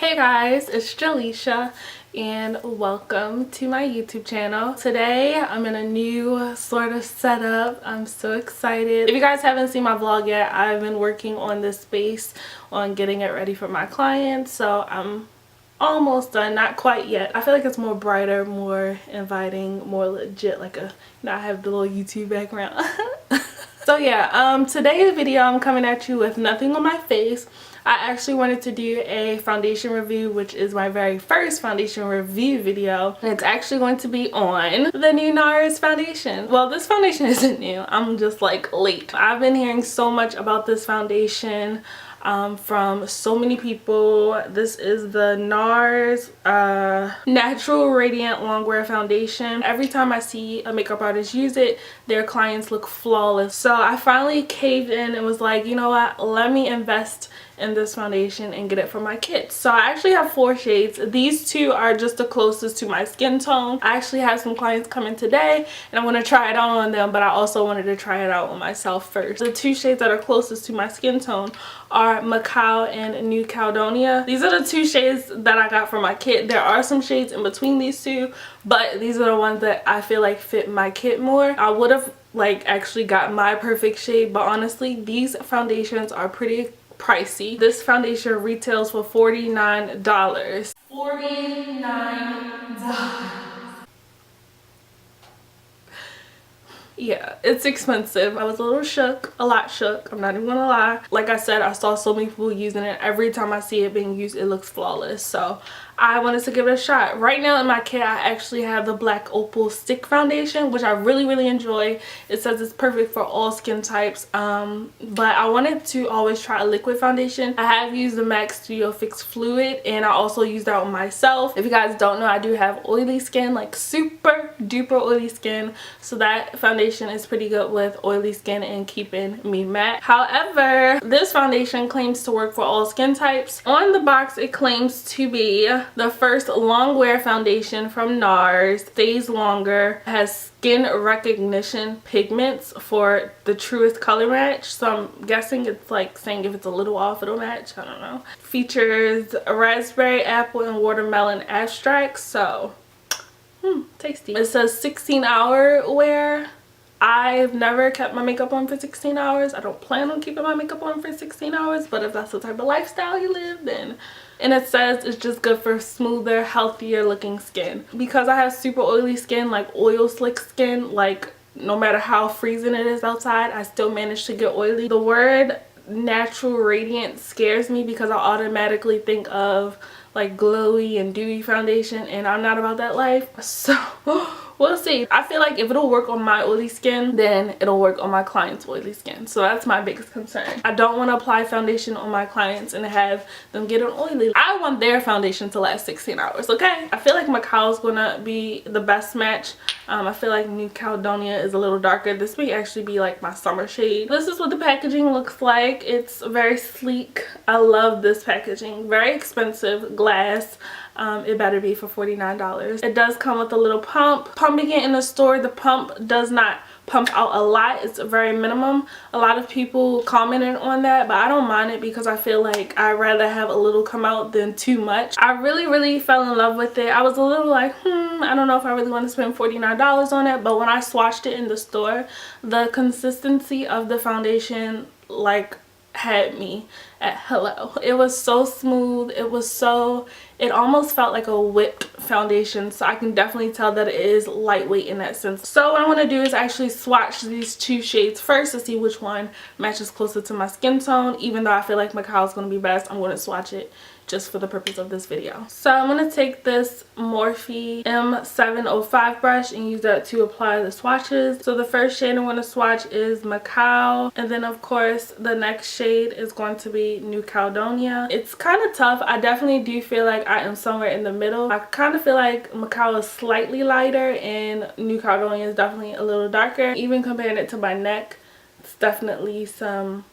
Hey guys, it's Jaleisha and welcome to my YouTube channel. Today I'm in a new sort of setup. I'm so excited. If you guys haven't seen my vlog yet, I've been working on this space on getting it ready for my clients, so I'm almost done, not quite yet. I feel like it's more brighter, more inviting, more legit, like I have the little YouTube background. So yeah, today's video I'm coming at you with nothing on my face. I actually wanted to do a foundation review, which is my very first foundation review video. And it's actually going to be on the new NARS foundation. Well, this foundation isn't new. I'm just like late. I've been hearing so much about this foundation from so many people. This is the NARS Natural Radiant Longwear Foundation. Every time I see a makeup artist use it, their clients look flawless. So I finally caved in and was like, you know what, let me invest in this foundation and get it for my kids. So I actually have 4 shades. These 2 are just the closest to my skin tone. I actually have some clients coming today and I want to try it on them, but I also wanted to try it out on myself first. The 2 shades that are closest to my skin tone are Macao and New Caledonia. These are the 2 shades that I got for my kit. There are some shades in between these 2, but these are the ones that I feel like fit my kit more. I would have actually got my perfect shade, but honestly these foundations are pretty pricey. This foundation retails for $49. $49. Yeah, it's expensive. I was a little shook, a lot shook, I'm not even gonna lie. Like I said, I saw so many people using it. Every time I see it being used, it looks flawless, so I wanted to give it a shot. Right now in my kit I actually have the Black Opal Stick Foundation, which I really enjoy. It says it's perfect for all skin types, but I wanted to always try a liquid foundation. I have used the MAC Studio Fix Fluid and I also use that on myself. If you guys don't know, I do have oily skin, like super duper oily skin, so that foundation is pretty good with oily skin and keeping me matte. However, this foundation claims to work for all skin types. On the box it claims to be the first long wear foundation from NARS, stays longer, has skin recognition pigments for the truest color match. So I'm guessing it's like saying if it's a little off it'll match, I don't know. Features raspberry, apple, and watermelon extracts, so tasty. It says 16-hour wear. I've never kept my makeup on for 16 hours. I don't plan on keeping my makeup on for 16 hours, but if that's the type of lifestyle you live, then. And it says it's just good for smoother, healthier looking skin. Because I have super oily skin, like oil slick skin, like no matter how freezing it is outside, I still manage to get oily. The word natural radiant scares me because I automatically think of like glowy and dewy foundation, and I'm not about that life, so we'll see. I feel like if it'll work on my oily skin, then it'll work on my clients' oily skin, so that's my biggest concern. I don't want to apply foundation on my clients and have them get an oily. I want their foundation to last 16 hours, okay? I feel like Macao's gonna be the best match. I feel like New Caledonia is a little darker. This may actually be like my summer shade. This is what the packaging looks like. It's very sleek. I love this packaging. Very expensive glass. It better be for $49. It does come with a little pump. Pumping it in the store, the pump does not pump out a lot. It's very minimum. A lot of people commented on that, but I don't mind it because I feel like I'd rather have a little come out than too much. I really fell in love with it. I was a little like, I don't know if I really want to spend $49 on it, but when I swatched it in the store, the consistency of the foundation like had me at hello. It was so smooth. It almost felt like a whipped foundation, so I can definitely tell that it is lightweight in that sense. So what I want to do is actually swatch these 2 shades first to see which one matches closer to my skin tone. Even though I feel like Macao is going to be best, I'm going to swatch it just for the purpose of this video. So I'm going to take this Morphe M705 brush and use that to apply the swatches. So the first shade I'm going to swatch is Macao, and then of course the next shade is going to be New Caledonia. It's kind of tough. I definitely do feel like I am somewhere in the middle. I kind of feel like Macao is slightly lighter and New Caledonia is definitely a little darker. Even comparing it to my neck, it's definitely some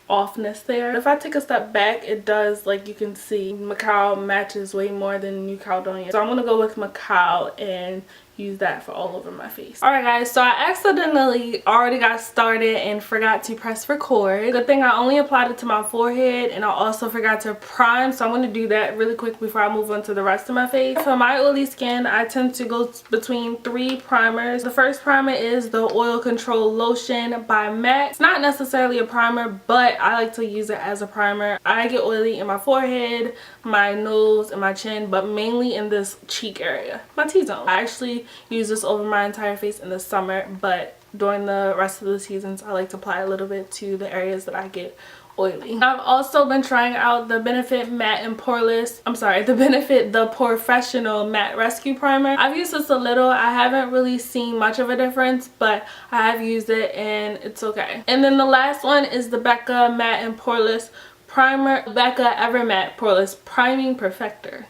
offness there. If I take a step back, it does, like you can see, Macao matches way more than New Caledonia. So I'm gonna go with Macao and use that for all over my face. Alright guys, so I accidentally already got started and forgot to press record. Good thing I only applied it to my forehead, and I also forgot to prime, so I'm going to do that really quick before I move on to the rest of my face. For my oily skin, I tend to go between 3 primers. The first primer is the Oil Control Lotion by MAC. It's not necessarily a primer, but I like to use it as a primer. I get oily in my forehead, my nose, and my chin, but mainly in this cheek area, my T-zone. I actually use this over my entire face in the summer, but during the rest of the seasons I like to apply a little bit to the areas that I get oily. I've also been trying out the Benefit Matte and Poreless, the Professional Matte Rescue Primer. I've used this a little. I haven't really seen much of a difference, but I have used it and it's okay. And then the last one is the Becca Matte and Poreless Primer, Becca Ever Matte Poreless Priming Perfector.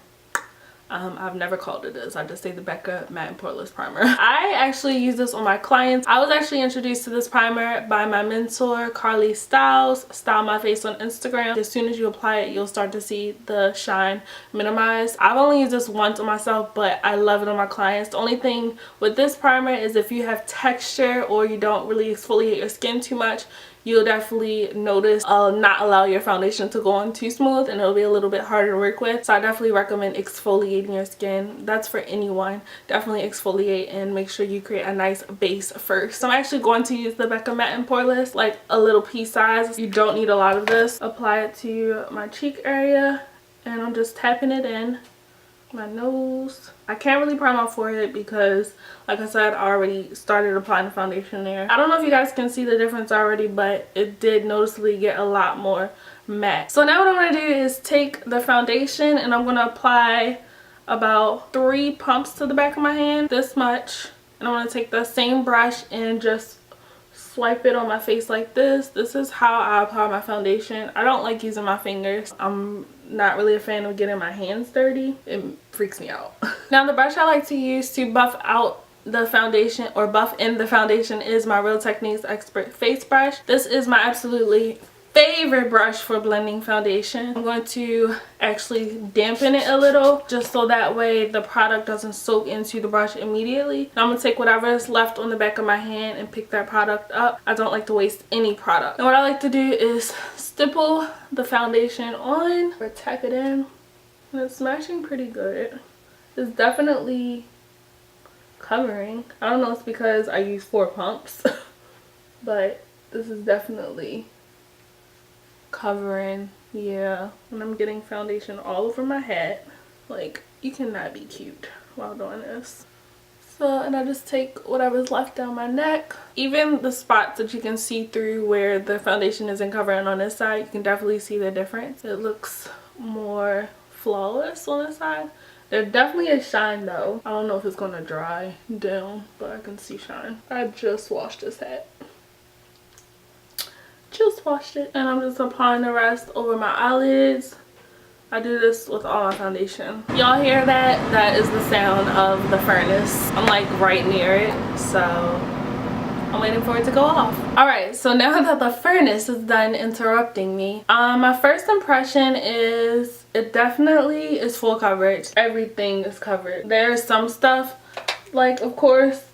I've never called it this. I just say the Becca Matte and Poreless Primer. I actually use this on my clients. I was actually introduced to this primer by my mentor, Carly Styles, Style My Face on Instagram. As soon as you apply it, you'll start to see the shine minimize. I've only used this once on myself, but I love it on my clients. The only thing with this primer is if you have texture or you don't really exfoliate your skin too much, you'll definitely notice not allow your foundation to go on too smooth, and it'll be a little bit harder to work with. So I definitely recommend exfoliating your skin. That's for anyone. Definitely exfoliate and make sure you create a nice base first. So I'm actually going to use the Becca Matte and Poreless, like a little pea size. You don't need a lot of this. Apply it to my cheek area, and I'm just tapping it in. My nose. I can't really prime my forehead because, like I said, I already started applying the foundation there. I don't know if you guys can see the difference already, but it did noticeably get a lot more matte. So now what I'm going to do is take the foundation and I'm going to apply about 3 pumps to the back of my hand, this much. And I'm going to take the same brush and just swipe it on my face like this. This is how I apply my foundation. I don't like using my fingers. I'm not really a fan of getting my hands dirty. It freaks me out. Now the brush I like to use to buff out the foundation or buff in the foundation is my Real Techniques Expert Face Brush. This is my absolutely favorite brush for blending foundation. I'm going to actually dampen it a little just so that way the product doesn't soak into the brush immediately. Now I'm going to take whatever is left on the back of my hand and pick that product up. I don't like to waste any product. And what I like to do is stipple the foundation on or tap it in, and it's smashing pretty good. It's definitely covering. I don't know if it's because I use 4 pumps but this is definitely covering. Yeah, and I'm getting foundation all over my head. Like, you cannot be cute while doing this. So, and I just take whatever's left down my neck. Even the spots that you can see through where the foundation isn't covering on this side, you can definitely see the difference. It looks more flawless on this side. There definitely is shine though. I don't know if it's gonna dry down, but I can see shine. I just washed this hat. Just washed it, and I'm just applying the rest over my eyelids. I do this with all my foundation. Y'all hear that? That is the sound of the furnace. I'm like right near it, so I'm waiting for it to go off. Alright, so now that the furnace is done interrupting me, my first impression is it definitely is full coverage. Everything is covered. There's some stuff, like, of course,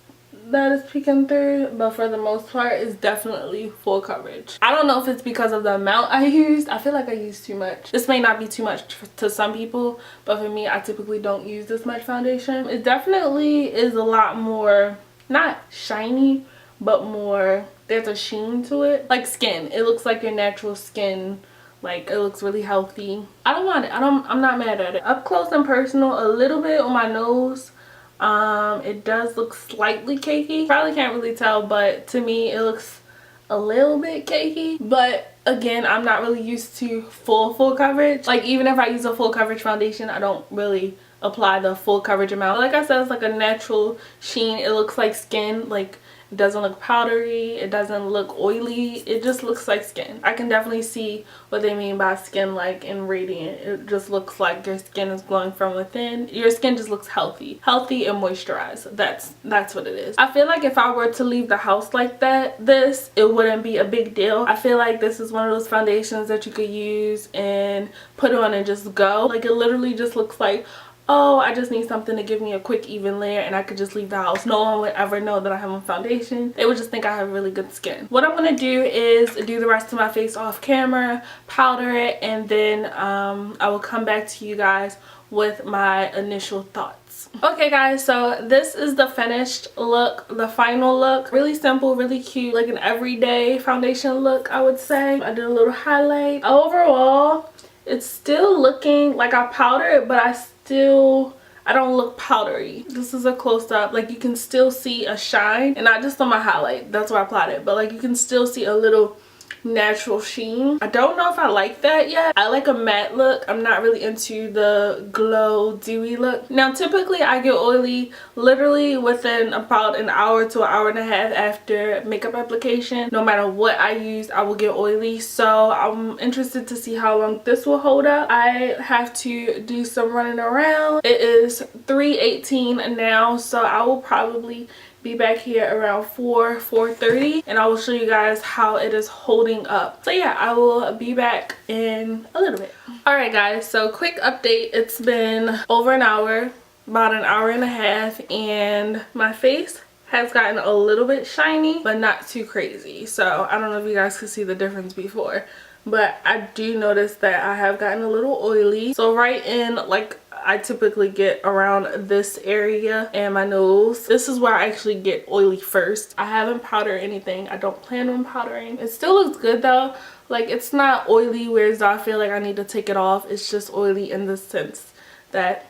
that is peeking through, but for the most part it's definitely full coverage. I don't know if it's because of the amount I used. I feel like I used too much. This may not be too much to some people, but for me, I typically don't use this much foundation. It definitely is a lot more, not shiny, but more, there's a sheen to it. Like skin, it looks like your natural skin. Like, it looks really healthy. I don't want it. I'm not mad at it. Up close and personal, a little bit on my nose. It does look slightly cakey. Probably can't really tell, but to me it looks a little bit cakey. But again, I'm not really used to full coverage. Like, even if I use a full coverage foundation, I don't really apply the full coverage amount. Like I said, it's like a natural sheen. It looks like skin. Like, it doesn't look powdery, it doesn't look oily, it just looks like skin. I can definitely see what they mean by skin like and radiant. It just looks like your skin is glowing from within. Your skin just looks healthy and moisturized. That's what it is. I feel like if I were to leave the house like that, it wouldn't be a big deal. I feel like this is one of those foundations that you could use and put on and just go. Like, it literally just looks like oh, I just need something to give me a quick even layer and I could just leave the house. No one would ever know that I have on foundation. They would just think I have really good skin. What I'm going to do is do the rest of my face off camera, powder it, and then I will come back to you guys with my initial thoughts. Okay guys, so this is the finished look, the final look. Really simple, really cute, like an everyday foundation look, I would say. I did a little highlight. Overall, it's still looking like I powdered, but I don't look powdery. This is a close-up. Like, you can still see a shine, and not just on my highlight, that's where I applied it, but like you can still see a little natural sheen. I don't know if I like that yet. I like a matte look. I'm not really into the glow dewy look. Now typically I get oily literally within about an hour to an hour and a half after makeup application. No matter what I use, I will get oily, so I'm interested to see how long this will hold up. I have to do some running around. It is 3:18 now, so I will probably be back here around 4:30, and I will show you guys how it is holding up. So yeah, I will be back in a little bit. Alright guys, so quick update. It's been over an hour, about an hour and a half, and my face has gotten a little bit shiny, but not too crazy. So I don't know if you guys could see the difference before, but I do notice that I have gotten a little oily. So right in, like, I typically get around this area and my nose. This is where I actually get oily first. I haven't powdered anything. I don't plan on powdering. It still looks good though. Like, it's not oily whereas I feel like I need to take it off. It's just oily in the sense that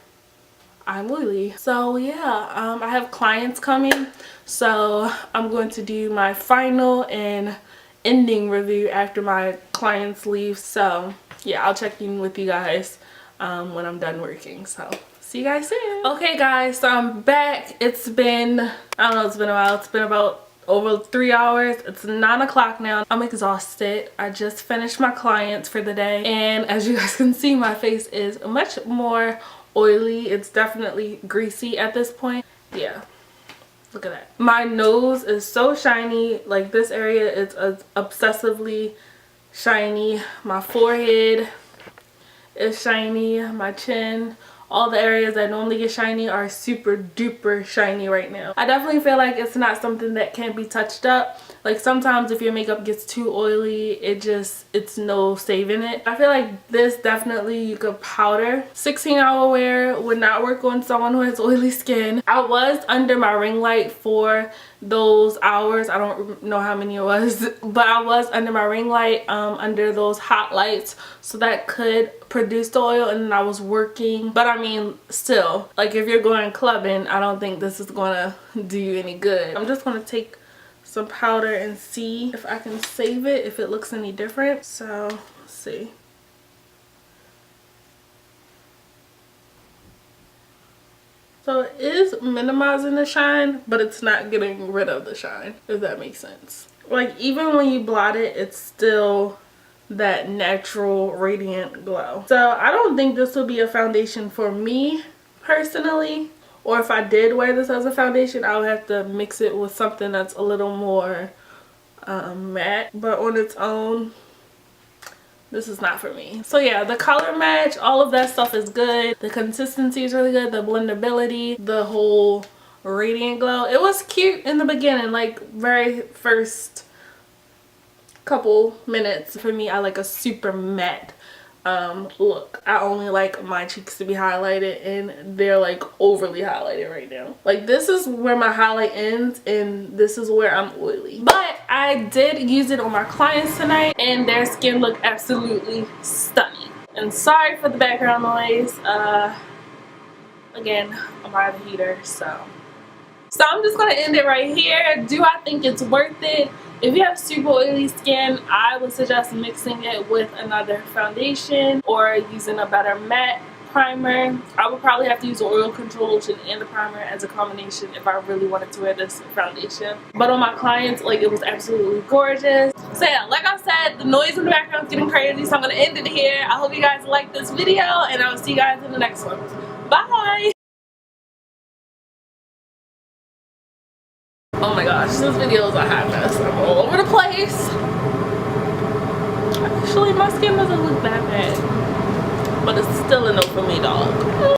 I'm oily. So yeah, I have clients coming, so I'm going to do my final and ending review after my clients leave. So yeah, I'll check in with you guys when I'm done working. So see you guys soon. Okay guys, so I'm back. It's been, I don't know, it's been a while. It's been about over 3 hours. It's 9 o'clock now. I'm exhausted. I just finished my clients for the day, and as you guys can see, my face is much more oily. It's definitely greasy at this point. Yeah, look at that. My nose is so shiny. Like, this area is obsessively shiny. My forehead is shiny. My chin, all the areas that normally get shiny are super duper shiny right now. I definitely feel like it's not something that can be touched up. Like, sometimes if your makeup gets too oily, it's no saving it. I feel like this definitely you could powder. 16-hour wear would not work on someone who has oily skin. I was under my ring light for those hours. I don't know how many it was, but I was under my ring light under those hot lights, so that could produce the oil, and then I was working. But I mean, still, like, if you're going clubbing, I don't think this is gonna do you any good. I'm just gonna take some powder and see if I can save it, if it looks any different. So let's see. So it is minimizing the shine, but it's not getting rid of the shine, if that makes sense. Like, even when you blot it, it's still that natural radiant glow. So I don't think this will be a foundation for me personally, or if I did wear this as a foundation, I would have to mix it with something that's a little more matte. But on its own, this is not for me. So yeah, the color match, all of that stuff is good. The consistency is really good. The blendability, the whole radiant glow. It was cute in the beginning, like very first couple minutes. For me, I like a super matte look. I only like my cheeks to be highlighted, and they're like overly highlighted right now. Like, this is where my highlight ends and this is where I'm oily. But I did use it on my clients tonight and their skin looked absolutely stunning. And sorry for the background noise. Again, I'm by the heater, so I'm just gonna end it right here. Do I think it's worth it? If you have super oily skin, I would suggest mixing it with another foundation or using a better matte primer. I would probably have to use the oil control lotion and the primer as a combination if I really wanted to wear this foundation. But on my clients, like, it was absolutely gorgeous. So yeah, like I said, the noise in the background is getting crazy, so I'm gonna end it here. I hope you guys liked this video, and I will see you guys in the next one. Bye! Oh my gosh, this video is a hot mess. I'm all over the place. Actually, my skin doesn't look that bad, but it's still a no for me, dog.